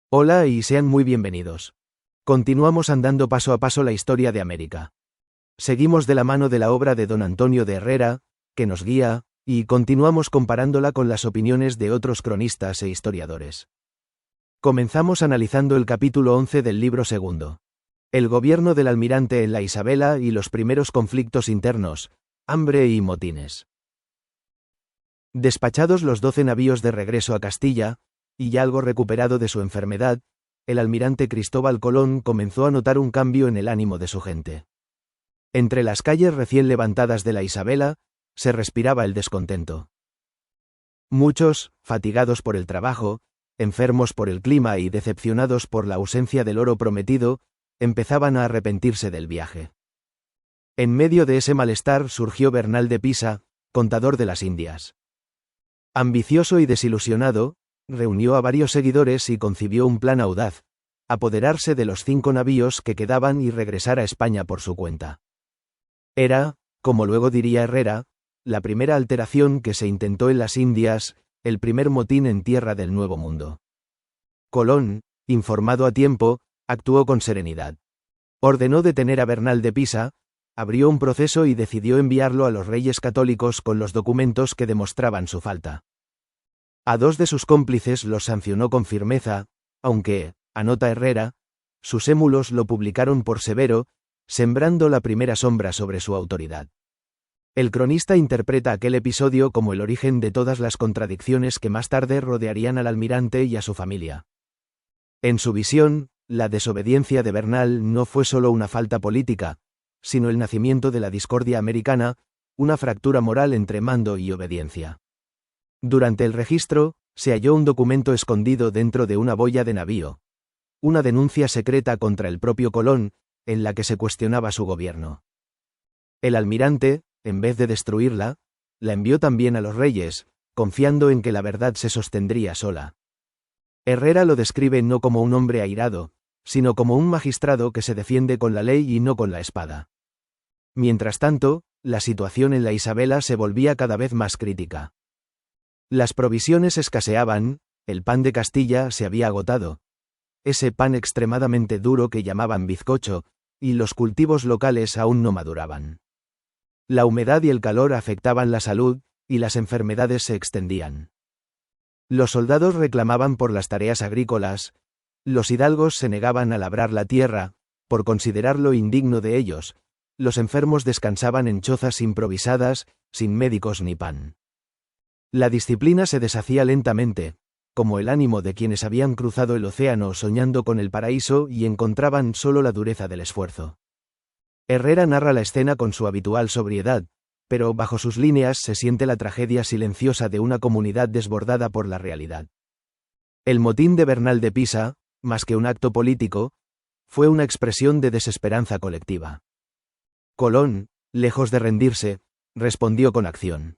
Hola y sean muy bienvenidos. Continuamos andando paso a paso la historia de América. Seguimos de la mano de la obra de don Antonio de Herrera, que nos guía, y continuamos comparándola con las opiniones de otros cronistas e historiadores. Comenzamos analizando el capítulo 11 del libro segundo. El gobierno del almirante en la Isabela y los primeros conflictos internos, hambre y motines. Despachados los 12 navíos de regreso a Castilla, y ya algo recuperado de su enfermedad, el almirante Cristóbal Colón comenzó a notar un cambio en el ánimo de su gente. Entre las calles recién levantadas de la Isabela, se respiraba el descontento. Muchos, fatigados por el trabajo, enfermos por el clima y decepcionados por la ausencia del oro prometido, empezaban a arrepentirse del viaje. En medio de ese malestar surgió Bernal de Pisa, contador de las Indias. Ambicioso y desilusionado, reunió a varios seguidores y concibió un plan audaz: apoderarse de los 5 navíos que quedaban y regresar a España por su cuenta. Era, como luego diría Herrera, la primera alteración que se intentó en las Indias, el primer motín en tierra del Nuevo Mundo. Colón, informado a tiempo, actuó con serenidad. Ordenó detener a Bernal de Pisa, abrió un proceso y decidió enviarlo a los reyes católicos con los documentos que demostraban su falta. A 2 de sus cómplices los sancionó con firmeza, aunque, anota Herrera, sus émulos lo publicaron por severo, sembrando la primera sombra sobre su autoridad. El cronista interpreta aquel episodio como el origen de todas las contradicciones que más tarde rodearían al almirante y a su familia. En su visión, la desobediencia de Bernal no fue solo una falta política, sino el nacimiento de la discordia americana, una fractura moral entre mando y obediencia. Durante el registro, se halló un documento escondido dentro de una boya de navío. Una denuncia secreta contra el propio Colón, en la que se cuestionaba su gobierno. El almirante, en vez de destruirla, la envió también a los reyes, confiando en que la verdad se sostendría sola. Herrera lo describe no como un hombre airado, sino como un magistrado que se defiende con la ley y no con la espada. Mientras tanto, la situación en la Isabela se volvía cada vez más crítica. Las provisiones escaseaban, el pan de Castilla se había agotado, ese pan extremadamente duro que llamaban bizcocho, y los cultivos locales aún no maduraban. La humedad y el calor afectaban la salud, y las enfermedades se extendían. Los soldados reclamaban por las tareas agrícolas, los hidalgos se negaban a labrar la tierra, por considerarlo indigno de ellos, los enfermos descansaban en chozas improvisadas, sin médicos ni pan. La disciplina se deshacía lentamente, como el ánimo de quienes habían cruzado el océano soñando con el paraíso y encontraban solo la dureza del esfuerzo. Herrera narra la escena con su habitual sobriedad, pero bajo sus líneas se siente la tragedia silenciosa de una comunidad desbordada por la realidad. El motín de Bernal de Pisa, más que un acto político, fue una expresión de desesperanza colectiva. Colón, lejos de rendirse, respondió con acción.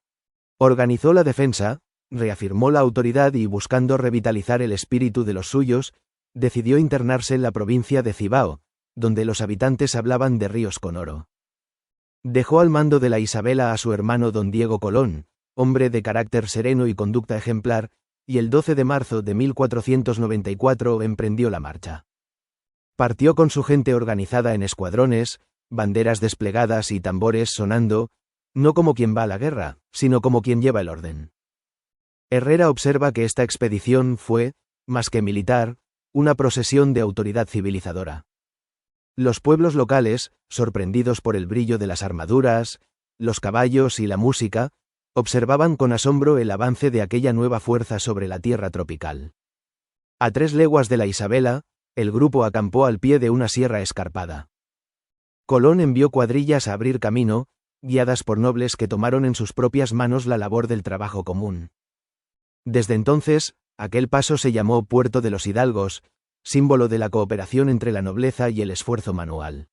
Organizó la defensa, reafirmó la autoridad y, buscando revitalizar el espíritu de los suyos, decidió internarse en la provincia de Cibao, donde los habitantes hablaban de ríos con oro. Dejó al mando de la Isabela a su hermano don Diego Colón, hombre de carácter sereno y conducta ejemplar, y el 12 de marzo de 1494 emprendió la marcha. Partió con su gente organizada en escuadrones, banderas desplegadas y tambores sonando, no como quien va a la guerra, sino como quien lleva el orden. Herrera observa que esta expedición fue, más que militar, una procesión de autoridad civilizadora. Los pueblos locales, sorprendidos por el brillo de las armaduras, los caballos y la música, observaban con asombro el avance de aquella nueva fuerza sobre la tierra tropical. A 3 leguas de la Isabela, el grupo acampó al pie de una sierra escarpada. Colón envió cuadrillas a abrir camino, guiadas por nobles que tomaron en sus propias manos la labor del trabajo común. Desde entonces, aquel paso se llamó Puerto de los Hidalgos, símbolo de la cooperación entre la nobleza y el esfuerzo manual.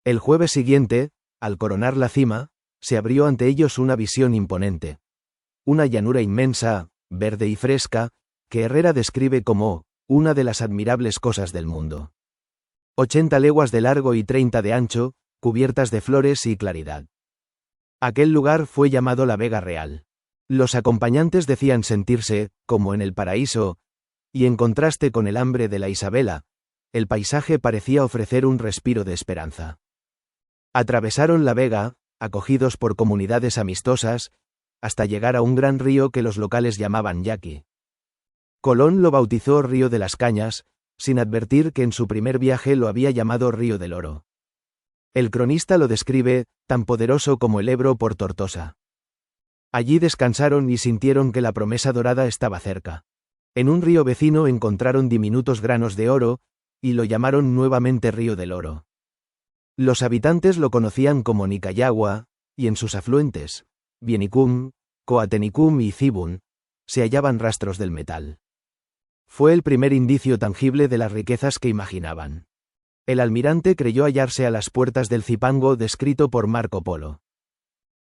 El jueves siguiente, al coronar la cima, se abrió ante ellos una visión imponente. Una llanura inmensa, verde y fresca, que Herrera describe como una de las admirables cosas del mundo. 80 leguas de largo y 30 de ancho, cubiertas de flores y claridad. Aquel lugar fue llamado la Vega Real. Los acompañantes decían sentirse, como en el paraíso, y en contraste con el hambre de la Isabela, el paisaje parecía ofrecer un respiro de esperanza. Atravesaron la vega, acogidos por comunidades amistosas, hasta llegar a un gran río que los locales llamaban Yaqui. Colón lo bautizó Río de las Cañas, sin advertir que en su primer viaje lo había llamado Río del Oro. El cronista lo describe, tan poderoso como el Ebro por Tortosa. Allí descansaron y sintieron que la promesa dorada estaba cerca. En un río vecino encontraron diminutos granos de oro, y lo llamaron nuevamente Río del Oro. Los habitantes lo conocían como Nicayagua, y en sus afluentes, Bienicum, Coatenicum y Cibun, se hallaban rastros del metal. Fue el primer indicio tangible de las riquezas que imaginaban. El almirante creyó hallarse a las puertas del Zipango descrito por Marco Polo.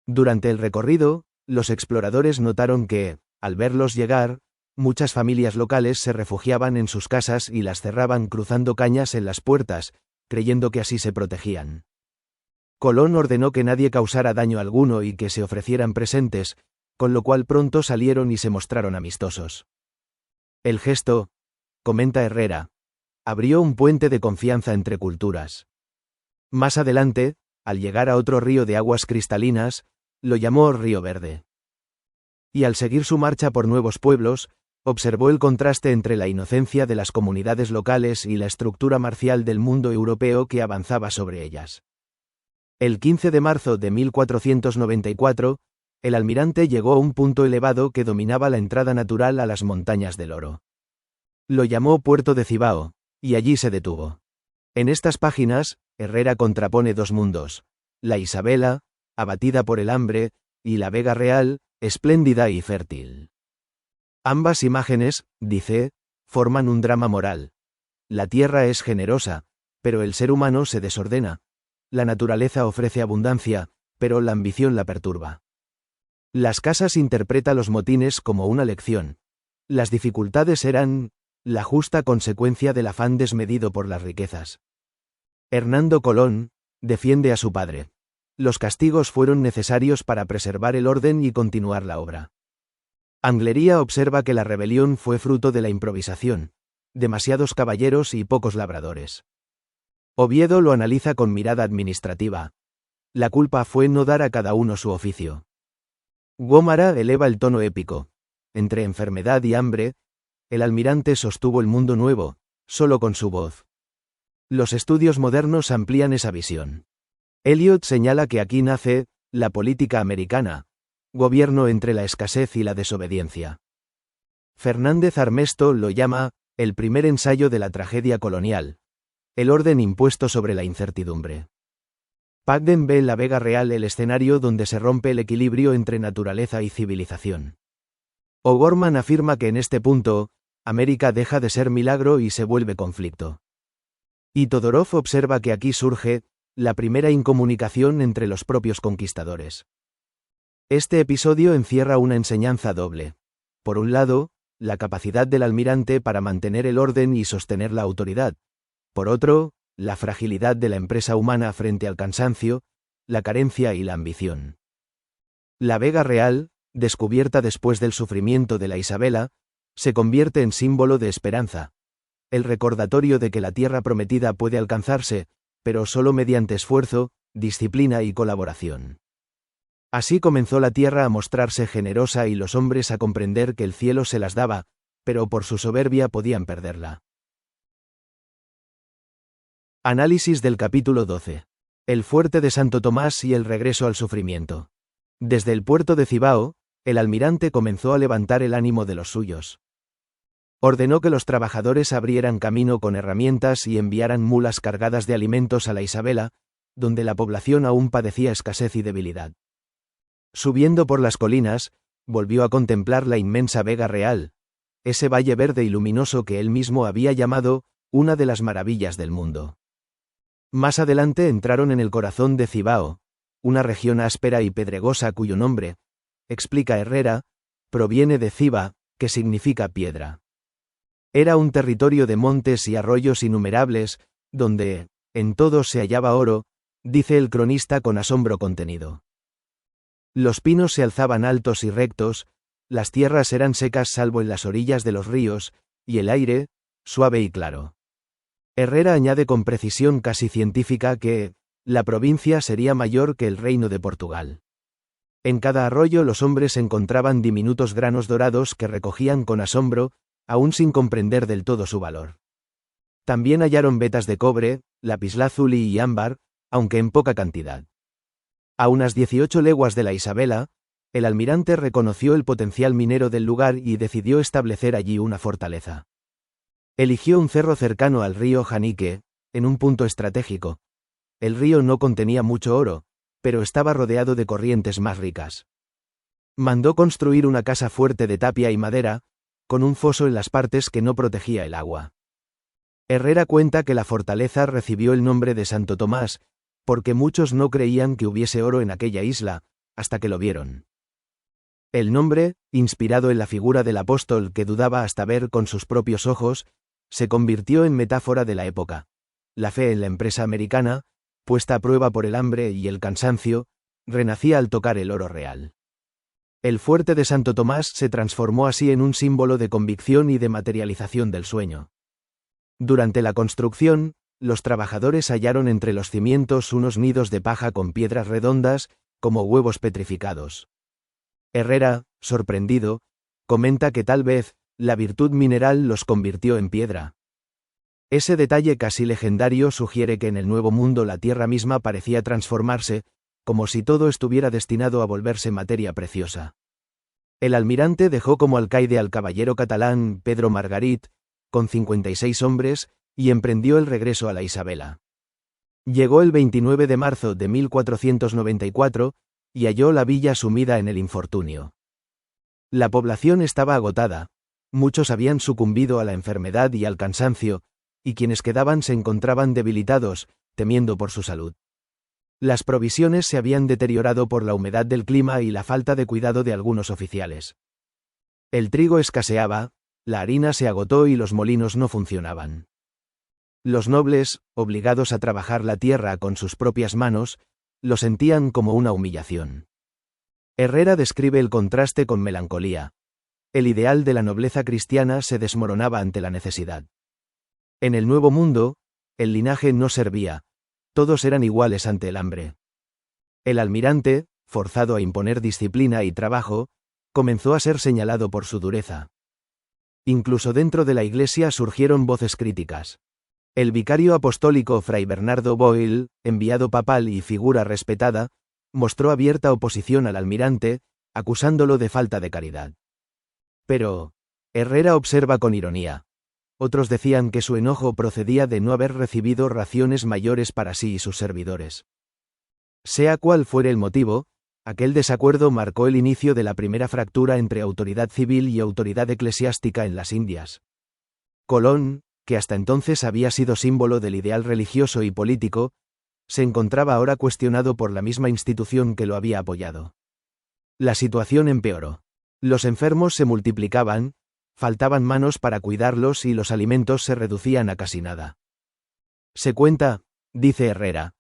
Durante el recorrido, los exploradores notaron que, al verlos llegar, muchas familias locales se refugiaban en sus casas y las cerraban cruzando cañas en las puertas, creyendo que así se protegían. Colón ordenó que nadie causara daño alguno y que se ofrecieran presentes, con lo cual pronto salieron y se mostraron amistosos. El gesto, comenta Herrera, abrió un puente de confianza entre culturas. Más adelante, al llegar a otro río de aguas cristalinas, lo llamó Río Verde. Y al seguir su marcha por nuevos pueblos, observó el contraste entre la inocencia de las comunidades locales y la estructura marcial del mundo europeo que avanzaba sobre ellas. El 15 de marzo de 1494, el almirante llegó a un punto elevado que dominaba la entrada natural a las montañas del Oro. Lo llamó Puerto de Cibao, y allí se detuvo. En estas páginas, Herrera contrapone dos mundos: la Isabela, abatida por el hambre, y la Vega Real, espléndida y fértil. Ambas imágenes, dice, forman un drama moral. La tierra es generosa, pero el ser humano se desordena. La naturaleza ofrece abundancia, pero la ambición la perturba. Las Casas interpreta los motines como una lección. Las dificultades eran la justa consecuencia del afán desmedido por las riquezas. Hernando Colón defiende a su padre. Los castigos fueron necesarios para preservar el orden y continuar la obra. Anglería observa que la rebelión fue fruto de la improvisación, demasiados caballeros y pocos labradores. Oviedo lo analiza con mirada administrativa. La culpa fue no dar a cada uno su oficio. Gómara eleva el tono épico. Entre enfermedad y hambre, el almirante sostuvo el mundo nuevo, solo con su voz. Los estudios modernos amplían esa visión. Eliot señala que aquí nace la política americana, gobierno entre la escasez y la desobediencia. Fernández Armesto lo llama el primer ensayo de la tragedia colonial, el orden impuesto sobre la incertidumbre. Pagden ve en la Vega Real el escenario donde se rompe el equilibrio entre naturaleza y civilización. O'Gorman afirma que en este punto, América deja de ser milagro y se vuelve conflicto. Y Todorov observa que aquí surge la primera incomunicación entre los propios conquistadores. Este episodio encierra una enseñanza doble. Por un lado, la capacidad del almirante para mantener el orden y sostener la autoridad. Por otro, la fragilidad de la empresa humana frente al cansancio, la carencia y la ambición. La Vega Real, descubierta después del sufrimiento de la Isabela, se convierte en símbolo de esperanza. El recordatorio de que la tierra prometida puede alcanzarse, pero solo mediante esfuerzo, disciplina y colaboración. Así comenzó la tierra a mostrarse generosa y los hombres a comprender que el cielo se las daba, pero por su soberbia podían perderla. Análisis del capítulo 12. El fuerte de Santo Tomás y el regreso al sufrimiento. Desde el puerto de Cibao, el almirante comenzó a levantar el ánimo de los suyos. Ordenó que los trabajadores abrieran camino con herramientas y enviaran mulas cargadas de alimentos a la Isabela, donde la población aún padecía escasez y debilidad. Subiendo por las colinas, volvió a contemplar la inmensa Vega Real, ese valle verde y luminoso que él mismo había llamado una de las maravillas del mundo. Más adelante entraron en el corazón de Cibao, una región áspera y pedregosa cuyo nombre, explica Herrera, proviene de Ciba, que significa piedra. Era un territorio de montes y arroyos innumerables, donde, en todos se hallaba oro, dice el cronista con asombro contenido. Los pinos se alzaban altos y rectos, las tierras eran secas salvo en las orillas de los ríos, y el aire, suave y claro. Herrera añade con precisión casi científica que, la provincia sería mayor que el reino de Portugal. En cada arroyo los hombres encontraban diminutos granos dorados que recogían con asombro, aún sin comprender del todo su valor. También hallaron vetas de cobre, lapislázuli y ámbar, aunque en poca cantidad. A unas 18 leguas de la Isabela, el almirante reconoció el potencial minero del lugar y decidió establecer allí una fortaleza. Eligió un cerro cercano al río Janique, en un punto estratégico. El río no contenía mucho oro, pero estaba rodeado de corrientes más ricas. Mandó construir una casa fuerte de tapia y madera, con un foso en las partes que no protegía el agua. Herrera cuenta que la fortaleza recibió el nombre de Santo Tomás, porque muchos no creían que hubiese oro en aquella isla, hasta que lo vieron. El nombre, inspirado en la figura del apóstol que dudaba hasta ver con sus propios ojos, se convirtió en metáfora de la época. La fe en la empresa americana, puesta a prueba por el hambre y el cansancio, renacía al tocar el oro real. El fuerte de Santo Tomás se transformó así en un símbolo de convicción y de materialización del sueño. Durante la construcción, los trabajadores hallaron entre los cimientos unos nidos de paja con piedras redondas, como huevos petrificados. Herrera, sorprendido, comenta que tal vez, la virtud mineral los convirtió en piedra. Ese detalle casi legendario sugiere que en el Nuevo Mundo la tierra misma parecía transformarse, como si todo estuviera destinado a volverse materia preciosa. El almirante dejó como alcaide al caballero catalán Pedro Margarit, con 56 hombres, y emprendió el regreso a la Isabela. Llegó el 29 de marzo de 1494, y halló la villa sumida en el infortunio. La población estaba agotada, muchos habían sucumbido a la enfermedad y al cansancio, y quienes quedaban se encontraban debilitados, temiendo por su salud. Las provisiones se habían deteriorado por la humedad del clima y la falta de cuidado de algunos oficiales. El trigo escaseaba, la harina se agotó y los molinos no funcionaban. Los nobles, obligados a trabajar la tierra con sus propias manos, lo sentían como una humillación. Herrera describe el contraste con melancolía. El ideal de la nobleza cristiana se desmoronaba ante la necesidad. En el Nuevo Mundo, el linaje no servía, todos eran iguales ante el hambre. El almirante, forzado a imponer disciplina y trabajo, comenzó a ser señalado por su dureza. Incluso dentro de la Iglesia surgieron voces críticas. El vicario apostólico Fray Bernardo Boyle, enviado papal y figura respetada, mostró abierta oposición al almirante, acusándolo de falta de caridad. Pero, Herrera observa con ironía. Otros decían que su enojo procedía de no haber recibido raciones mayores para sí y sus servidores. Sea cual fuere el motivo, aquel desacuerdo marcó el inicio de la primera fractura entre autoridad civil y autoridad eclesiástica en las Indias. Colón, que hasta entonces había sido símbolo del ideal religioso y político, se encontraba ahora cuestionado por la misma institución que lo había apoyado. La situación empeoró. Los enfermos se multiplicaban, faltaban manos para cuidarlos y los alimentos se reducían a casi nada. Se cuenta, dice Herrera,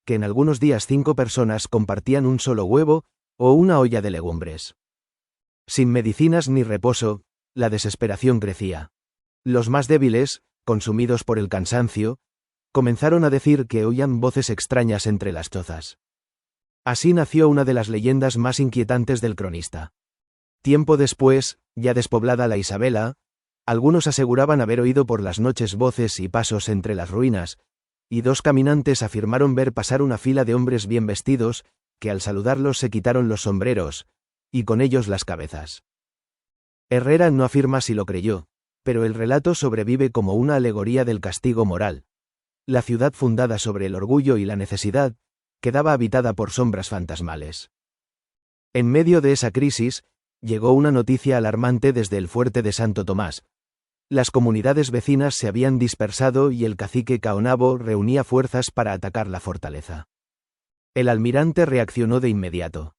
que en algunos días 5 personas compartían un solo huevo, o una olla de legumbres. Sin medicinas ni reposo, la desesperación crecía. Los más débiles, consumidos por el cansancio, comenzaron a decir que oían voces extrañas entre las chozas. Así nació una de las leyendas más inquietantes del cronista. Tiempo después, ya despoblada la Isabela, algunos aseguraban haber oído por las noches voces y pasos entre las ruinas, y 2 caminantes afirmaron ver pasar una fila de hombres bien vestidos, que al saludarlos se quitaron los sombreros, y con ellos las cabezas. Herrera no afirma si lo creyó, pero el relato sobrevive como una alegoría del castigo moral. La ciudad fundada sobre el orgullo y la necesidad, quedaba habitada por sombras fantasmales. En medio de esa crisis, llegó una noticia alarmante desde el fuerte de Santo Tomás. Las comunidades vecinas se habían dispersado y el cacique Caonabo reunía fuerzas para atacar la fortaleza. El almirante reaccionó de inmediato.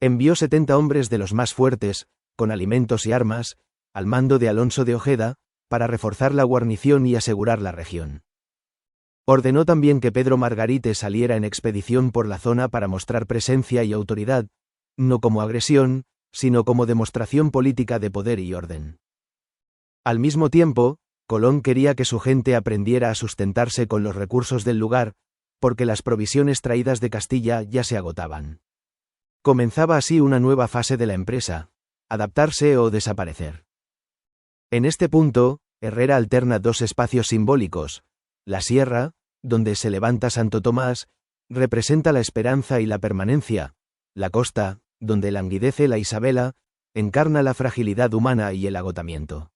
Envió 70 hombres de los más fuertes, con alimentos y armas, al mando de Alonso de Ojeda, para reforzar la guarnición y asegurar la región. Ordenó también que Pedro Margarite saliera en expedición por la zona para mostrar presencia y autoridad, no como agresión, sino como demostración política de poder y orden. Al mismo tiempo, Colón quería que su gente aprendiera a sustentarse con los recursos del lugar, porque las provisiones traídas de Castilla ya se agotaban. Comenzaba así una nueva fase de la empresa: adaptarse o desaparecer. En este punto, Herrera alterna dos espacios simbólicos: la sierra, donde se levanta Santo Tomás, representa la esperanza y la permanencia; la costa, donde languidece la Isabela, encarna la fragilidad humana y el agotamiento.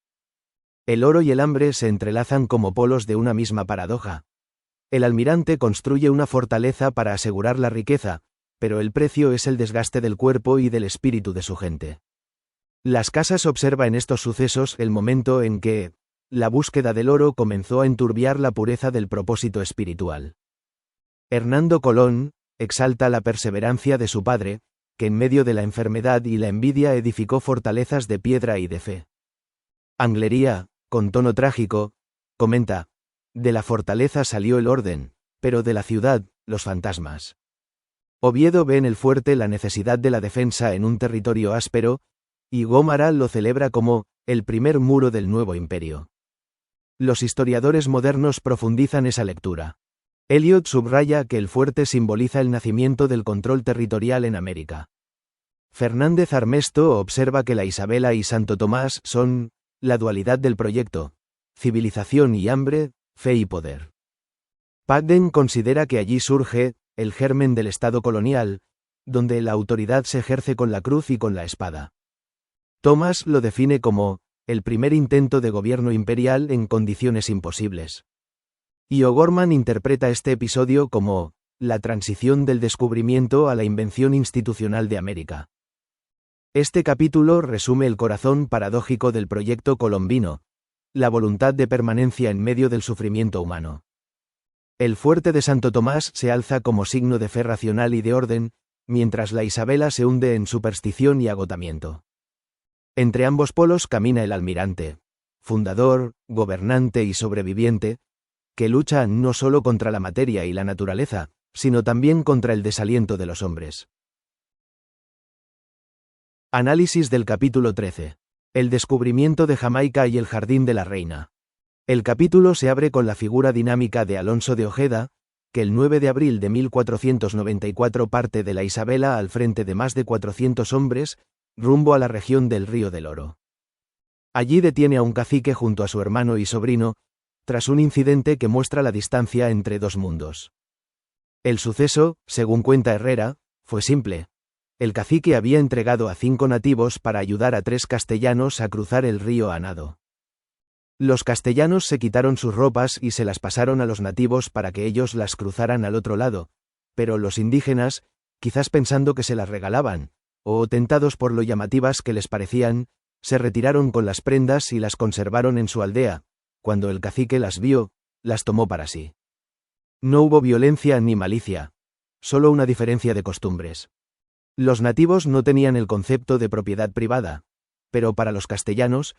El oro y el hambre se entrelazan como polos de una misma paradoja. El almirante construye una fortaleza para asegurar la riqueza, pero el precio es el desgaste del cuerpo y del espíritu de su gente. Las Casas observa en estos sucesos el momento en que la búsqueda del oro comenzó a enturbiar la pureza del propósito espiritual. Hernando Colón exalta la perseverancia de su padre, que en medio de la enfermedad y la envidia edificó fortalezas de piedra y de fe. Anglería, con tono trágico, comenta: de la fortaleza salió el orden, pero de la ciudad, los fantasmas. Oviedo ve en el fuerte la necesidad de la defensa en un territorio áspero, y Gómara lo celebra como el primer muro del nuevo imperio. Los historiadores modernos profundizan esa lectura. Eliot subraya que el fuerte simboliza el nacimiento del control territorial en América. Fernández Armesto observa que la Isabela y Santo Tomás son la dualidad del proyecto: civilización y hambre, fe y poder. Pagden considera que allí surge el germen del Estado colonial, donde la autoridad se ejerce con la cruz y con la espada. Thomas lo define como el primer intento de gobierno imperial en condiciones imposibles. Y O'Gorman interpreta este episodio como la transición del descubrimiento a la invención institucional de América. Este capítulo resume el corazón paradójico del proyecto colombino: la voluntad de permanencia en medio del sufrimiento humano. El fuerte de Santo Tomás se alza como signo de fe racional y de orden, mientras la Isabela se hunde en superstición y agotamiento. Entre ambos polos camina el almirante, fundador, gobernante y sobreviviente, que lucha no solo contra la materia y la naturaleza, sino también contra el desaliento de los hombres. Análisis del capítulo 13. El descubrimiento de Jamaica y el Jardín de la Reina. El capítulo se abre con la figura dinámica de Alonso de Ojeda, que el 9 de abril de 1494 parte de la Isabela al frente de más de 400 hombres, rumbo a la región del Río del Oro. Allí detiene a un cacique junto a su hermano y sobrino, tras un incidente que muestra la distancia entre dos mundos. El suceso, según cuenta Herrera, fue simple. El cacique había entregado a 5 nativos para ayudar a 3 castellanos a cruzar el río a nado. Los castellanos se quitaron sus ropas y se las pasaron a los nativos para que ellos las cruzaran al otro lado, pero los indígenas, quizás pensando que se las regalaban, o tentados por lo llamativas que les parecían, se retiraron con las prendas y las conservaron en su aldea. Cuando el cacique las vio, las tomó para sí. No hubo violencia ni malicia, solo una diferencia de costumbres. Los nativos no tenían el concepto de propiedad privada, pero para los castellanos,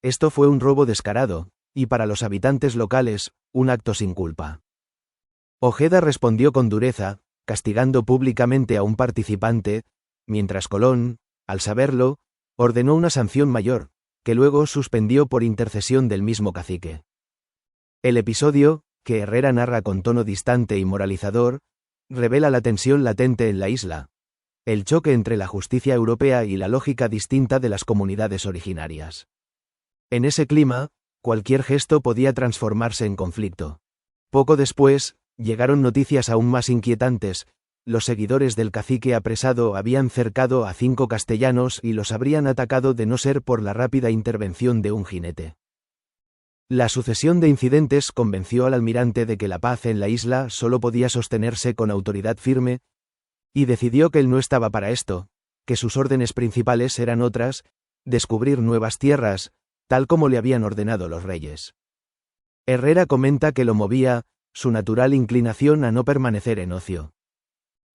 esto fue un robo descarado, y para los habitantes locales, un acto sin culpa. Ojeda respondió con dureza, castigando públicamente a un participante, mientras Colón, al saberlo, ordenó una sanción mayor, que luego suspendió por intercesión del mismo cacique. El episodio, que Herrera narra con tono distante y moralizador, revela la tensión latente en la isla, el choque entre la justicia europea y la lógica distinta de las comunidades originarias. En ese clima, cualquier gesto podía transformarse en conflicto. Poco después, llegaron noticias aún más inquietantes: los seguidores del cacique apresado habían cercado a 5 castellanos y los habrían atacado de no ser por la rápida intervención de un jinete. La sucesión de incidentes convenció al almirante de que la paz en la isla solo podía sostenerse con autoridad firme, y decidió que él no estaba para esto, que sus órdenes principales eran otras: descubrir nuevas tierras, tal como le habían ordenado los reyes. Herrera comenta que lo movía su natural inclinación a no permanecer en ocio.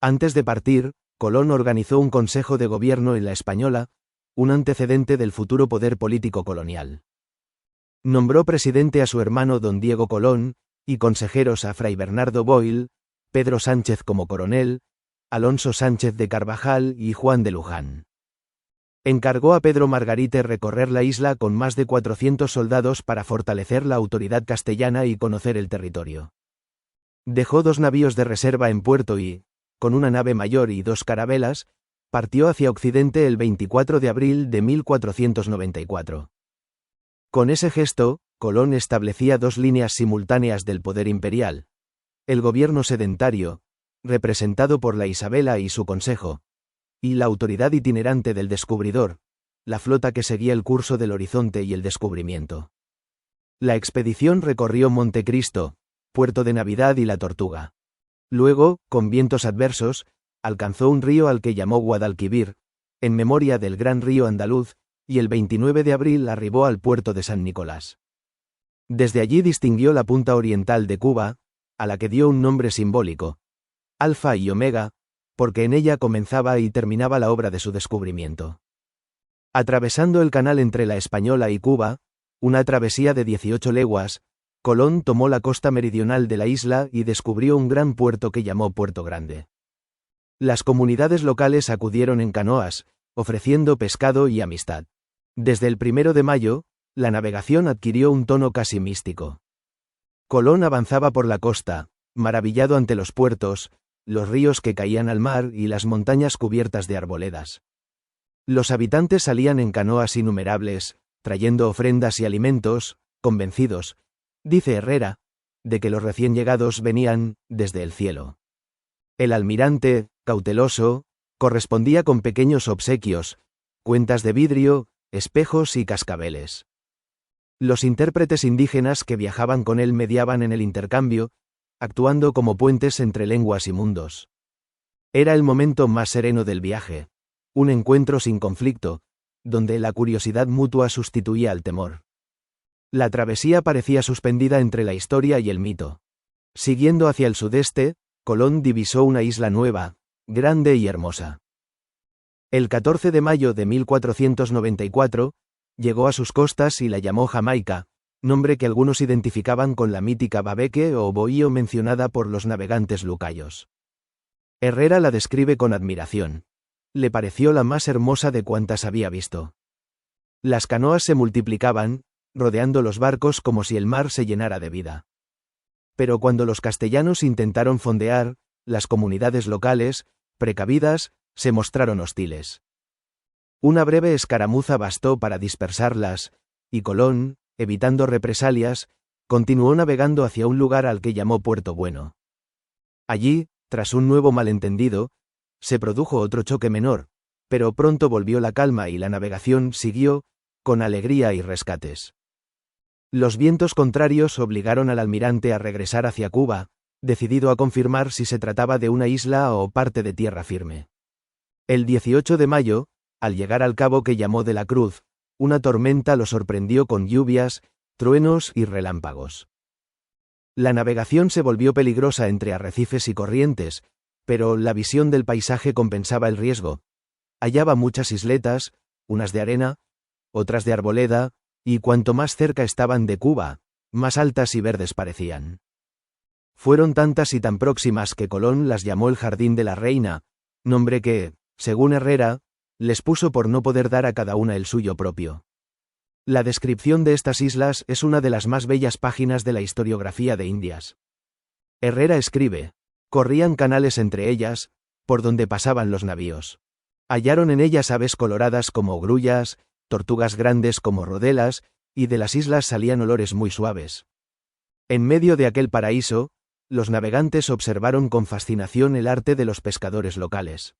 Antes de partir, Colón organizó un consejo de gobierno en la Española, un antecedente del futuro poder político colonial. Nombró presidente a su hermano don Diego Colón, y consejeros a Fray Bernardo Boyle, Pedro Sánchez como coronel, Alonso Sánchez de Carvajal y Juan de Luján. Encargó a Pedro Margarite recorrer la isla con más de 400 soldados para fortalecer la autoridad castellana y conocer el territorio. Dejó 2 navíos de reserva en puerto y, con una nave mayor y 2 carabelas, partió hacia Occidente el 24 de abril de 1494. Con ese gesto, Colón establecía 2 líneas simultáneas del poder imperial: el gobierno sedentario, representado por la Isabela y su consejo, y la autoridad itinerante del descubridor, la flota que seguía el curso del horizonte y el descubrimiento. La expedición recorrió Montecristo, Puerto de Navidad y La Tortuga. Luego, con vientos adversos, alcanzó un río al que llamó Guadalquivir, en memoria del gran río andaluz, y el 29 de abril arribó al puerto de San Nicolás. Desde allí distinguió la punta oriental de Cuba, a la que dio un nombre simbólico, Alfa y Omega, porque en ella comenzaba y terminaba la obra de su descubrimiento. Atravesando el canal entre la Española y Cuba, una travesía de 18 leguas, Colón tomó la costa meridional de la isla y descubrió un gran puerto que llamó Puerto Grande. Las comunidades locales acudieron en canoas, ofreciendo pescado y amistad. Desde el 1 de mayo, la navegación adquirió un tono casi místico. Colón avanzaba por la costa, maravillado ante los puertos, los ríos que caían al mar y las montañas cubiertas de arboledas. Los habitantes salían en canoas innumerables, trayendo ofrendas y alimentos, convencidos, dice Herrera, de que los recién llegados venían desde el cielo. El almirante, cauteloso, correspondía con pequeños obsequios, cuentas de vidrio, espejos y cascabeles. Los intérpretes indígenas que viajaban con él mediaban en el intercambio, actuando como puentes entre lenguas y mundos. Era el momento más sereno del viaje, un encuentro sin conflicto, donde la curiosidad mutua sustituía al temor. La travesía parecía suspendida entre la historia y el mito. Siguiendo hacia el sudeste, Colón divisó una isla nueva, grande y hermosa. El 14 de mayo de 1494, llegó a sus costas y la llamó Jamaica, nombre que algunos identificaban con la mítica Babeque o Bohío mencionada por los navegantes lucayos. Herrera la describe con admiración. Le pareció la más hermosa de cuantas había visto. Las canoas se multiplicaban, rodeando los barcos como si el mar se llenara de vida. Pero cuando los castellanos intentaron fondear, las comunidades locales, precavidas, se mostraron hostiles. Una breve escaramuza bastó para dispersarlas, y Colón, evitando represalias, continuó navegando hacia un lugar al que llamó Puerto Bueno. Allí, tras un nuevo malentendido, se produjo otro choque menor, pero pronto volvió la calma y la navegación siguió, con alegría y rescates. Los vientos contrarios obligaron al almirante a regresar hacia Cuba, decidido a confirmar si se trataba de una isla o parte de tierra firme. El 18 de mayo, al llegar al cabo que llamó de la Cruz, una tormenta lo sorprendió con lluvias, truenos y relámpagos. La navegación se volvió peligrosa entre arrecifes y corrientes, pero la visión del paisaje compensaba el riesgo. Hallaba muchas isletas, unas de arena, otras de arboleda, y cuanto más cerca estaban de Cuba, más altas y verdes parecían. Fueron tantas y tan próximas que Colón las llamó el Jardín de la Reina, nombre que, según Herrera, les puso por no poder dar a cada una el suyo propio. La descripción de estas islas es una de las más bellas páginas de la historiografía de Indias. Herrera escribe: corrían canales entre ellas, por donde pasaban los navíos. Hallaron en ellas aves coloradas como grullas, tortugas grandes como rodelas, y de las islas salían olores muy suaves. En medio de aquel paraíso, los navegantes observaron con fascinación el arte de los pescadores locales.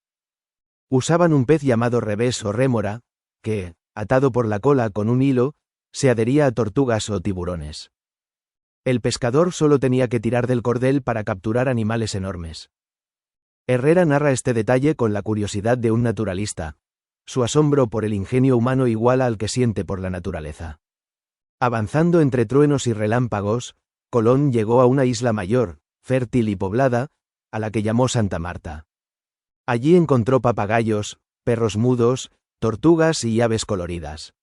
Usaban un pez llamado revés o rémora, que, atado por la cola con un hilo, se adhería a tortugas o tiburones. El pescador solo tenía que tirar del cordel para capturar animales enormes. Herrera narra este detalle con la curiosidad de un naturalista, su asombro por el ingenio humano igual al que siente por la naturaleza. Avanzando entre truenos y relámpagos, Colón llegó a una isla mayor, fértil y poblada, a la que llamó Santa Marta. Allí encontró papagayos, perros mudos, tortugas y aves coloridas.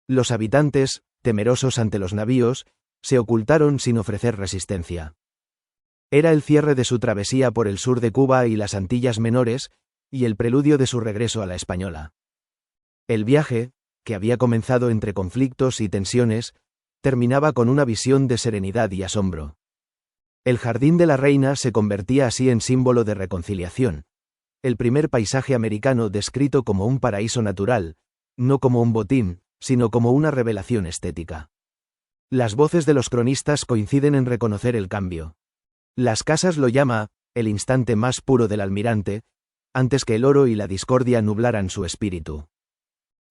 Los habitantes, temerosos ante los navíos, se ocultaron sin ofrecer resistencia. Era el cierre de su travesía por el sur de Cuba y las Antillas Menores, y el preludio de su regreso a la Española. El viaje, que había comenzado entre conflictos y tensiones, terminaba con una visión de serenidad y asombro. El jardín de la reina se convertía así en símbolo de reconciliación. El primer paisaje americano descrito como un paraíso natural, no como un botín, sino como una revelación estética. Las voces de los cronistas coinciden en reconocer el cambio. Las Casas lo llama, el instante más puro del almirante, antes que el oro y la discordia nublaran su espíritu.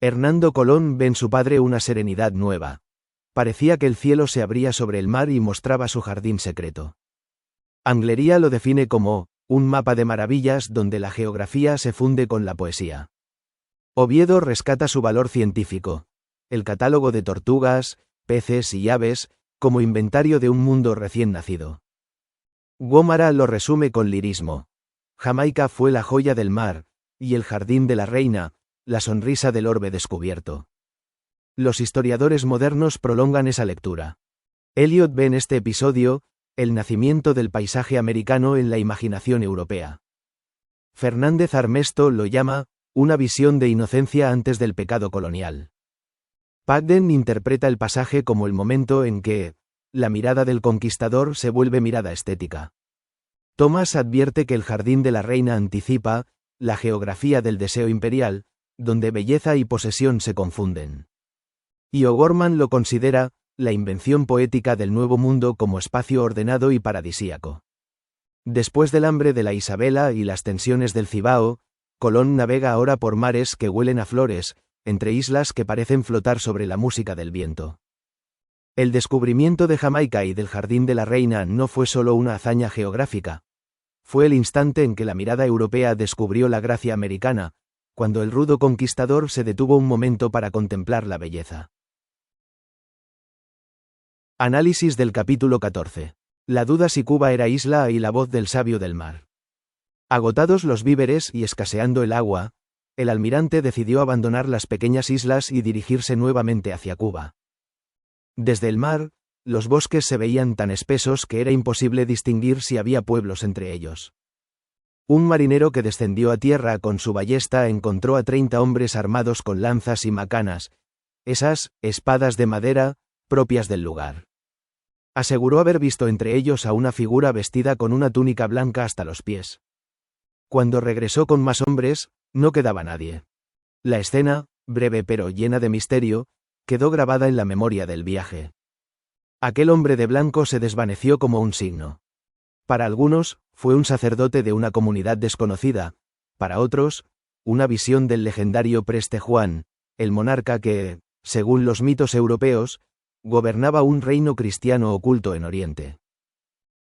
Hernando Colón ve en su padre una serenidad nueva. Parecía que el cielo se abría sobre el mar y mostraba su jardín secreto. Anglería lo define como un mapa de maravillas donde la geografía se funde con la poesía. Oviedo rescata su valor científico, el catálogo de tortugas, peces y aves, como inventario de un mundo recién nacido. Gómara lo resume con lirismo. Jamaica fue la joya del mar, y el jardín de la reina, la sonrisa del orbe descubierto. Los historiadores modernos prolongan esa lectura. Eliot ve en este episodio el nacimiento del paisaje americano en la imaginación europea. Fernández Armesto lo llama una visión de inocencia antes del pecado colonial. Pagden interpreta el pasaje como el momento en que la mirada del conquistador se vuelve mirada estética. Thomas advierte que el jardín de la reina anticipa la geografía del deseo imperial, donde belleza y posesión se confunden. Y O'Gorman lo considera la invención poética del Nuevo Mundo como espacio ordenado y paradisíaco. Después del hambre de la Isabela y las tensiones del Cibao, Colón navega ahora por mares que huelen a flores, entre islas que parecen flotar sobre la música del viento. El descubrimiento de Jamaica y del Jardín de la Reina no fue solo una hazaña geográfica. Fue el instante en que la mirada europea descubrió la gracia americana, cuando el rudo conquistador se detuvo un momento para contemplar la belleza. Análisis del capítulo 14. La duda si Cuba era isla y la voz del sabio del mar. Agotados los víveres y escaseando el agua, el almirante decidió abandonar las pequeñas islas y dirigirse nuevamente hacia Cuba. Desde el mar, los bosques se veían tan espesos que era imposible distinguir si había pueblos entre ellos. Un marinero que descendió a tierra con su ballesta encontró a 30 hombres armados con lanzas y macanas, esas espadas de madera, propias del lugar. Aseguró haber visto entre ellos a una figura vestida con una túnica blanca hasta los pies. Cuando regresó con más hombres, no quedaba nadie. La escena, breve pero llena de misterio, quedó grabada en la memoria del viaje. Aquel hombre de blanco se desvaneció como un signo. Para algunos, fue un sacerdote de una comunidad desconocida, para otros, una visión del legendario Preste Juan, el monarca que, según los mitos europeos, gobernaba un reino cristiano oculto en Oriente.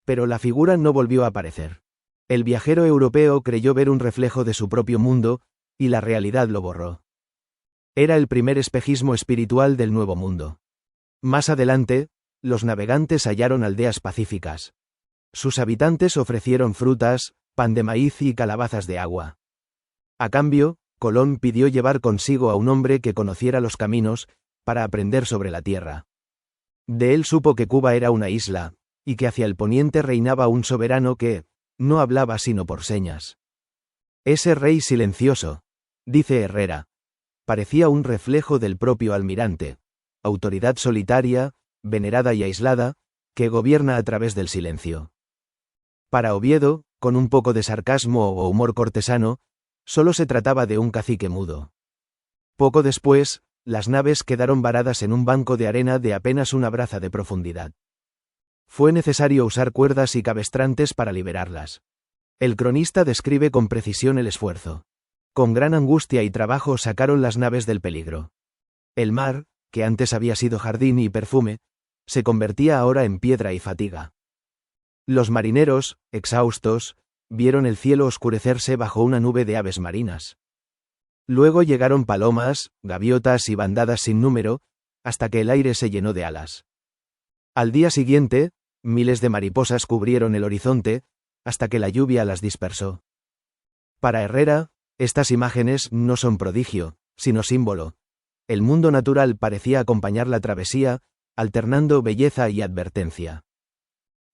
Pero la figura no volvió a aparecer. El viajero europeo creyó ver un reflejo de su propio mundo, y la realidad lo borró. Era el primer espejismo espiritual del Nuevo Mundo. Más adelante, los navegantes hallaron aldeas pacíficas. Sus habitantes ofrecieron frutas, pan de maíz y calabazas de agua. A cambio, Colón pidió llevar consigo a un hombre que conociera los caminos, para aprender sobre la tierra. De él supo que Cuba era una isla, y que hacia el poniente reinaba un soberano que no hablaba sino por señas. Ese rey silencioso, dice Herrera, parecía un reflejo del propio almirante, autoridad solitaria, venerada y aislada, que gobierna a través del silencio. Para Oviedo, con un poco de sarcasmo o humor cortesano, solo se trataba de un cacique mudo. Poco después, las naves quedaron varadas en un banco de arena de apenas una braza de profundidad. Fue necesario usar cuerdas y cabestrantes para liberarlas. El cronista describe con precisión el esfuerzo. Con gran angustia y trabajo sacaron las naves del peligro. El mar, que antes había sido jardín y perfume, se convertía ahora en piedra y fatiga. Los marineros, exhaustos, vieron el cielo oscurecerse bajo una nube de aves marinas. Luego llegaron palomas, gaviotas y bandadas sin número, hasta que el aire se llenó de alas. Al día siguiente, miles de mariposas cubrieron el horizonte, hasta que la lluvia las dispersó. Para Herrera, estas imágenes no son prodigio, sino símbolo. El mundo natural parecía acompañar la travesía, alternando belleza y advertencia.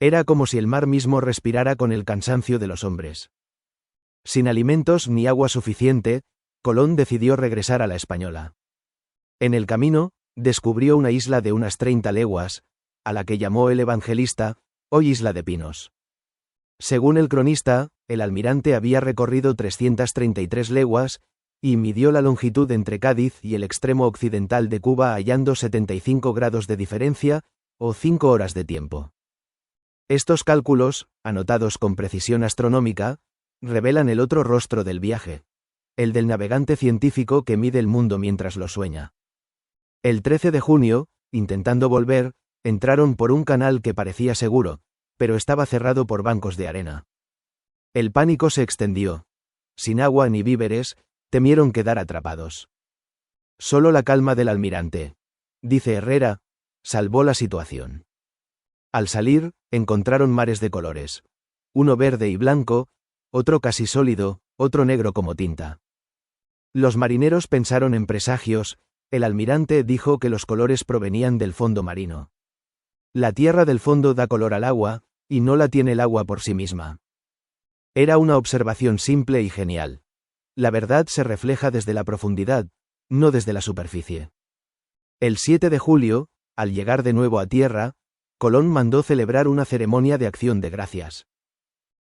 Era como si el mar mismo respirara con el cansancio de los hombres. Sin alimentos ni agua suficiente, Colón decidió regresar a la Española. En el camino, descubrió una isla de unas 30 leguas, a la que llamó el evangelista, hoy Isla de Pinos. Según el cronista, el almirante había recorrido 333 leguas, y midió la longitud entre Cádiz y el extremo occidental de Cuba hallando 75 grados de diferencia, o 5 horas de tiempo. Estos cálculos, anotados con precisión astronómica, revelan el otro rostro del viaje, el del navegante científico que mide el mundo mientras lo sueña. El 13 de junio, intentando volver, entraron por un canal que parecía seguro, pero estaba cerrado por bancos de arena. El pánico se extendió. Sin agua ni víveres, temieron quedar atrapados. Solo la calma del almirante, dice Herrera, salvó la situación. Al salir, encontraron mares de colores. Uno verde y blanco, otro casi sólido, otro negro como tinta. Los marineros pensaron en presagios, el almirante dijo que los colores provenían del fondo marino. La tierra del fondo da color al agua, y no la tiene el agua por sí misma. Era una observación simple y genial. La verdad se refleja desde la profundidad, no desde la superficie. El 7 de julio, al llegar de nuevo a tierra, Colón mandó celebrar una ceremonia de acción de gracias.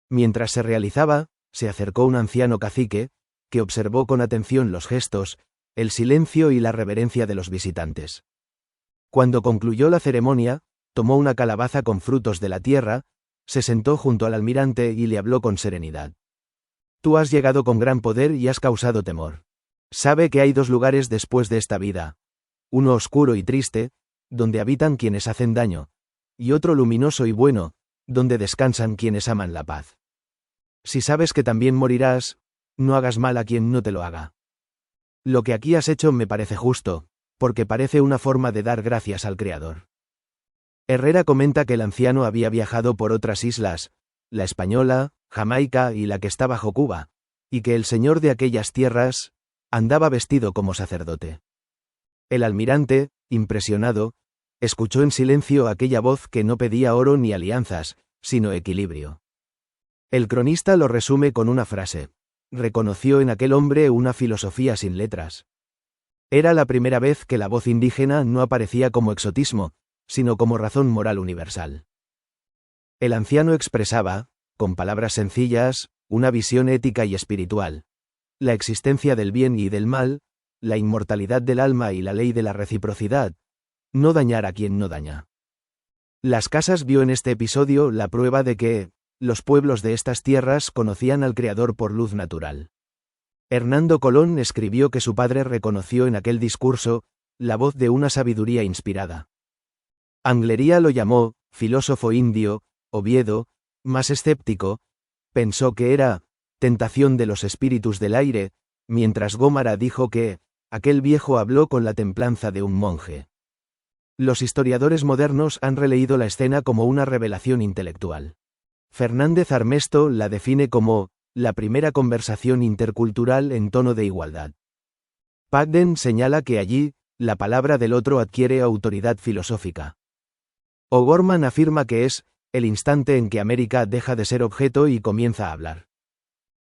Mientras se realizaba, se acercó un anciano cacique, que observó con atención los gestos, el silencio y la reverencia de los visitantes. Cuando concluyó la ceremonia, tomó una calabaza con frutos de la tierra, se sentó junto al almirante y le habló con serenidad. Tú has llegado con gran poder y has causado temor. Sabe que hay dos lugares después de esta vida. Uno oscuro y triste, donde habitan quienes hacen daño, y otro luminoso y bueno, donde descansan quienes aman la paz. Si sabes que también morirás, no hagas mal a quien no te lo haga. Lo que aquí has hecho me parece justo, porque parece una forma de dar gracias al Creador. Herrera comenta que el anciano había viajado por otras islas, la Española, Jamaica y la que está bajo Cuba, y que el señor de aquellas tierras andaba vestido como sacerdote. El almirante, impresionado, escuchó en silencio aquella voz que no pedía oro ni alianzas, sino equilibrio. El cronista lo resume con una frase: reconoció en aquel hombre una filosofía sin letras. Era la primera vez que la voz indígena no aparecía como exotismo, sino como razón moral universal. El anciano expresaba, con palabras sencillas, una visión ética y espiritual, la existencia del bien y del mal, la inmortalidad del alma y la ley de la reciprocidad, no dañar a quien no daña. Las Casas vio en este episodio la prueba de que los pueblos de estas tierras conocían al Creador por luz natural. Hernando Colón escribió que su padre reconoció en aquel discurso la voz de una sabiduría inspirada. Anglería lo llamó filósofo indio, Oviedo, más escéptico, pensó que era tentación de los espíritus del aire, mientras Gómara dijo que aquel viejo habló con la templanza de un monje. Los historiadores modernos han releído la escena como una revelación intelectual. Fernández Armesto la define como la primera conversación intercultural en tono de igualdad. Pagden señala que allí, la palabra del otro adquiere autoridad filosófica. O'Gorman afirma que es el instante en que América deja de ser objeto y comienza a hablar.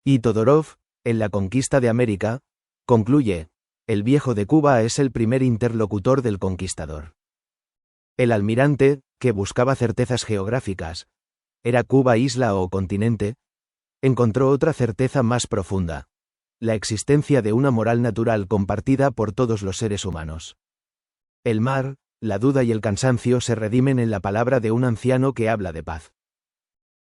Y Todorov, en La conquista de América, concluye: el viejo de Cuba es el primer interlocutor del conquistador. El almirante, que buscaba certezas geográficas, ¿era Cuba isla o continente?, encontró otra certeza más profunda: la existencia de una moral natural compartida por todos los seres humanos. El mar, la duda y el cansancio se redimen en la palabra de un anciano que habla de paz.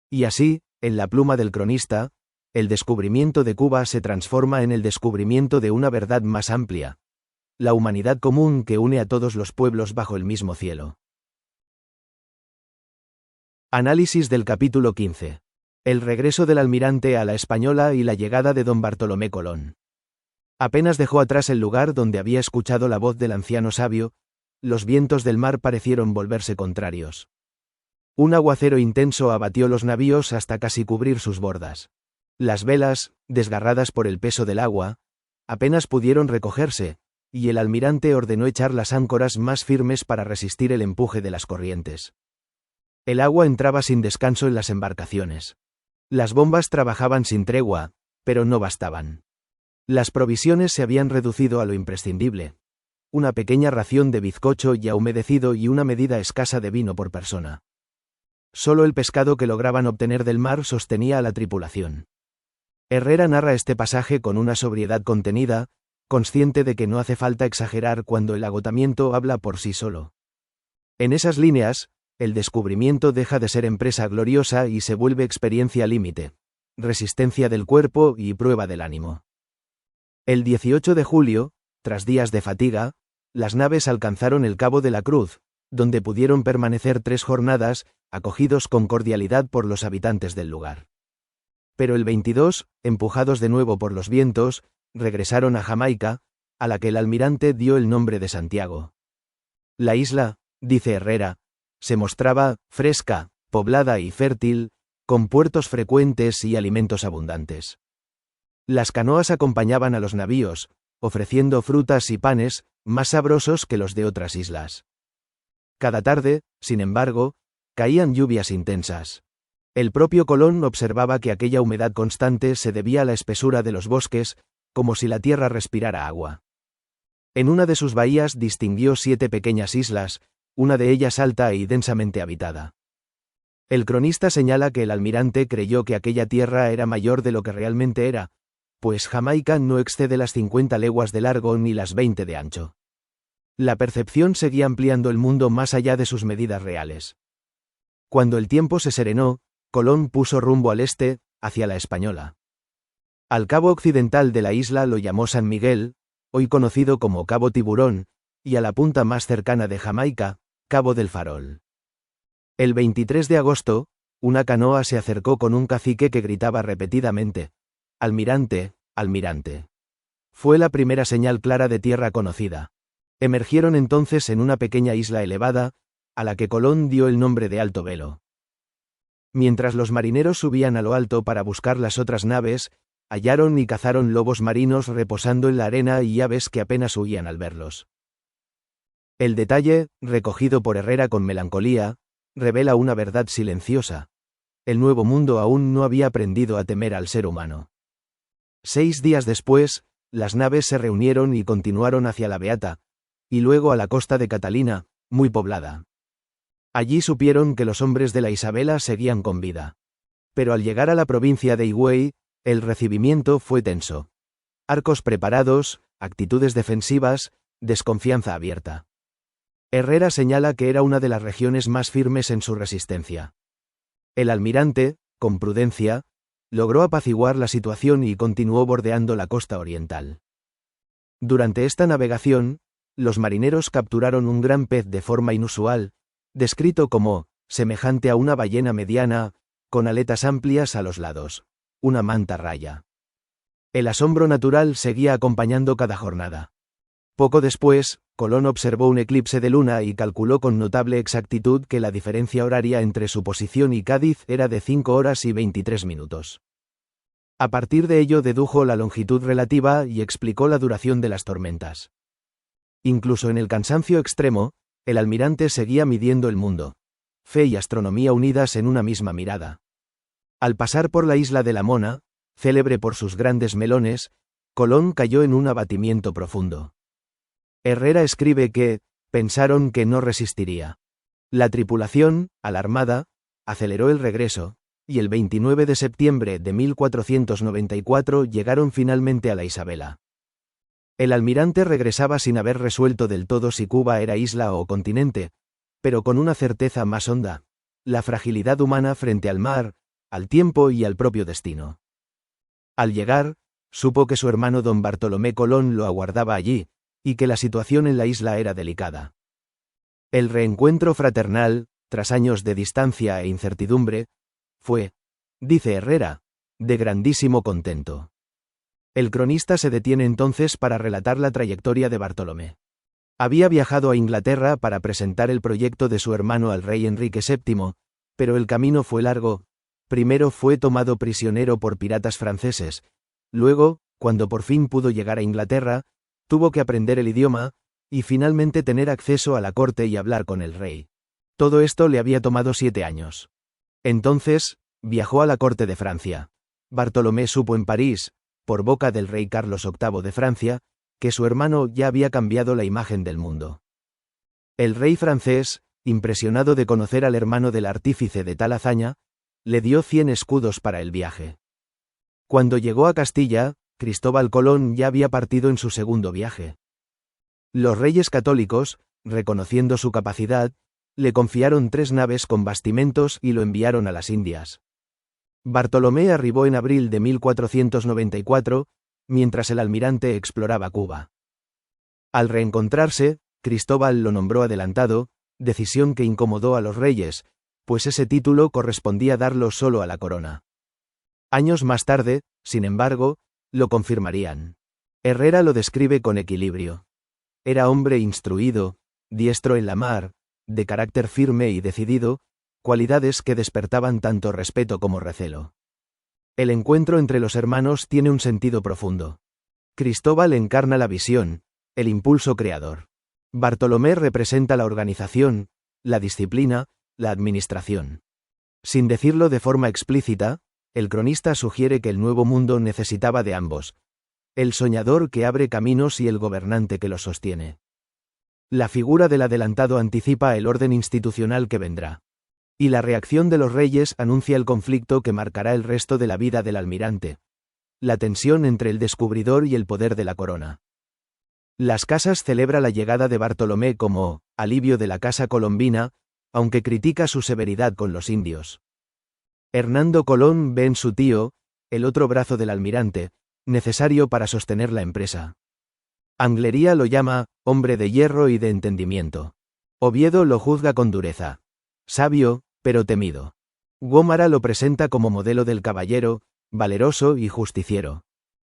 Y así, en la pluma del cronista, el descubrimiento de Cuba se transforma en el descubrimiento de una verdad más amplia: la humanidad común que une a todos los pueblos bajo el mismo cielo. Análisis del capítulo 15. El regreso del almirante a la Española y la llegada de don Bartolomé Colón. Apenas dejó atrás el lugar donde había escuchado la voz del anciano sabio, los vientos del mar parecieron volverse contrarios. Un aguacero intenso abatió los navíos hasta casi cubrir sus bordas. Las velas, desgarradas por el peso del agua, apenas pudieron recogerse, y el almirante ordenó echar las áncoras más firmes para resistir el empuje de las corrientes. El agua entraba sin descanso en las embarcaciones. Las bombas trabajaban sin tregua, pero no bastaban. Las provisiones se habían reducido a lo imprescindible. Una pequeña ración de bizcocho ya humedecido y una medida escasa de vino por persona. Solo el pescado que lograban obtener del mar sostenía a la tripulación. Herrera narra este pasaje con una sobriedad contenida, consciente de que no hace falta exagerar cuando el agotamiento habla por sí solo. En esas líneas, el descubrimiento deja de ser empresa gloriosa y se vuelve experiencia límite, resistencia del cuerpo y prueba del ánimo. El 18 de julio, tras días de fatiga, las naves alcanzaron el Cabo de la Cruz, donde pudieron permanecer 3 jornadas, acogidos con cordialidad por los habitantes del lugar. Pero el 22, empujados de nuevo por los vientos, regresaron a Jamaica, a la que el almirante dio el nombre de Santiago. La isla, dice Herrera, se mostraba fresca, poblada y fértil, con puertos frecuentes y alimentos abundantes. Las canoas acompañaban a los navíos, ofreciendo frutas y panes, más sabrosos que los de otras islas. Cada tarde, sin embargo, caían lluvias intensas. El propio Colón observaba que aquella humedad constante se debía a la espesura de los bosques, como si la tierra respirara agua. En una de sus bahías distinguió 7 pequeñas islas, una de ellas alta y densamente habitada. El cronista señala que el almirante creyó que aquella tierra era mayor de lo que realmente era, pues Jamaica no excede las 50 leguas de largo ni las 20 de ancho. La percepción seguía ampliando el mundo más allá de sus medidas reales. Cuando el tiempo se serenó, Colón puso rumbo al este, hacia la Española. Al cabo occidental de la isla lo llamó San Miguel, hoy conocido como Cabo Tiburón, y a la punta más cercana de Jamaica, Cabo del Farol. El 23 de agosto, una canoa se acercó con un cacique que gritaba repetidamente: «Almirante, almirante». Fue la primera señal clara de tierra conocida. Emergieron entonces en una pequeña isla elevada, a la que Colón dio el nombre de Alto Velo. Mientras los marineros subían a lo alto para buscar las otras naves, hallaron y cazaron lobos marinos reposando en la arena y aves que apenas huían al verlos. El detalle, recogido por Herrera con melancolía, revela una verdad silenciosa. El Nuevo Mundo aún no había aprendido a temer al ser humano. 6 días después, las naves se reunieron y continuaron hacia la Beata, y luego a la costa de Catalina, muy poblada. Allí supieron que los hombres de la Isabela seguían con vida. Pero al llegar a la provincia de Higüey, el recibimiento fue tenso. Arcos preparados, actitudes defensivas, desconfianza abierta. Herrera señala que era una de las regiones más firmes en su resistencia. El almirante, con prudencia, logró apaciguar la situación y continuó bordeando la costa oriental. Durante esta navegación, los marineros capturaron un gran pez de forma inusual, descrito como semejante a una ballena mediana, con aletas amplias a los lados, una manta raya. El asombro natural seguía acompañando cada jornada. Poco después, Colón observó un eclipse de luna y calculó con notable exactitud que la diferencia horaria entre su posición y Cádiz era de 5 horas y 23 minutos. A partir de ello dedujo la longitud relativa y explicó la duración de las tormentas. Incluso en el cansancio extremo, el almirante seguía midiendo el mundo. Fe y astronomía unidas en una misma mirada. Al pasar por la isla de la Mona, célebre por sus grandes melones, Colón cayó en un abatimiento profundo. Herrera escribe que pensaron que no resistiría. La tripulación, alarmada, aceleró el regreso, y el 29 de septiembre de 1494 llegaron finalmente a la Isabela. El almirante regresaba sin haber resuelto del todo si Cuba era isla o continente, pero con una certeza más honda: la fragilidad humana frente al mar, al tiempo y al propio destino. Al llegar, supo que su hermano don Bartolomé Colón lo aguardaba allí, y que la situación en la isla era delicada. El reencuentro fraternal, tras años de distancia e incertidumbre, fue, dice Herrera, de grandísimo contento. El cronista se detiene entonces para relatar la trayectoria de Bartolomé. Había viajado a Inglaterra para presentar el proyecto de su hermano al rey Enrique VII, pero el camino fue largo. Primero fue tomado prisionero por piratas franceses, luego, cuando por fin pudo llegar a Inglaterra, tuvo que aprender el idioma, y finalmente tener acceso a la corte y hablar con el rey. Todo esto le había tomado 7 años. Entonces, viajó a la corte de Francia. Bartolomé supo en París, por boca del rey Carlos VIII de Francia, que su hermano ya había cambiado la imagen del mundo. El rey francés, impresionado de conocer al hermano del artífice de tal hazaña, le dio 100 escudos para el viaje. Cuando llegó a Castilla, Cristóbal Colón ya había partido en su segundo viaje. Los reyes católicos, reconociendo su capacidad, le confiaron 3 naves con bastimentos y lo enviaron a las Indias. Bartolomé arribó en abril de 1494, mientras el almirante exploraba Cuba. Al reencontrarse, Cristóbal lo nombró adelantado, decisión que incomodó a los reyes, pues ese título correspondía darlo solo a la corona. Años más tarde, sin embargo, lo confirmarían. Herrera lo describe con equilibrio. Era hombre instruido, diestro en la mar, de carácter firme y decidido, cualidades que despertaban tanto respeto como recelo. El encuentro entre los hermanos tiene un sentido profundo. Cristóbal encarna la visión, el impulso creador. Bartolomé representa la organización, la disciplina, la administración. Sin decirlo de forma explícita, el cronista sugiere que el nuevo mundo necesitaba de ambos: el soñador que abre caminos y el gobernante que los sostiene. La figura del adelantado anticipa el orden institucional que vendrá. Y la reacción de los reyes anuncia el conflicto que marcará el resto de la vida del almirante: la tensión entre el descubridor y el poder de la corona. Las Casas celebra la llegada de Bartolomé como alivio de la casa colombina, aunque critica su severidad con los indios. Hernando Colón ve en su tío, el otro brazo del almirante, necesario para sostener la empresa. Anglería lo llama hombre de hierro y de entendimiento. Oviedo lo juzga con dureza. Sabio, pero temido. Gómara lo presenta como modelo del caballero, valeroso y justiciero.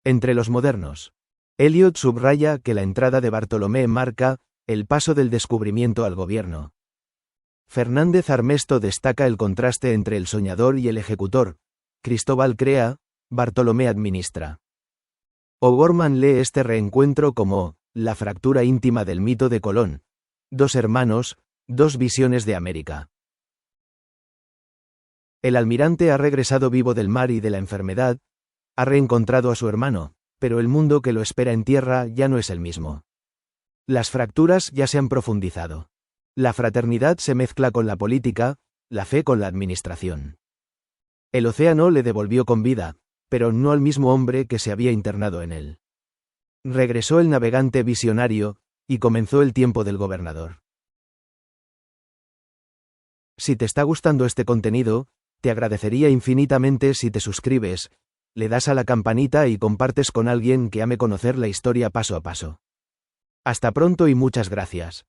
Entre los modernos, Eliot subraya que la entrada de Bartolomé marca el paso del descubrimiento al gobierno. Fernández Armesto destaca el contraste entre el soñador y el ejecutor. Cristóbal crea, Bartolomé administra. O'Gorman lee este reencuentro como la fractura íntima del mito de Colón. 2 hermanos, 2 visiones de América. El almirante ha regresado vivo del mar y de la enfermedad, ha reencontrado a su hermano, pero el mundo que lo espera en tierra ya no es el mismo. Las fracturas ya se han profundizado. La fraternidad se mezcla con la política, la fe con la administración. El océano le devolvió con vida, pero no al mismo hombre que se había internado en él. Regresó el navegante visionario, y comenzó el tiempo del gobernador. Si te está gustando este contenido, te agradecería infinitamente si te suscribes, le das a la campanita y compartes con alguien que ame conocer la historia paso a paso. Hasta pronto y muchas gracias.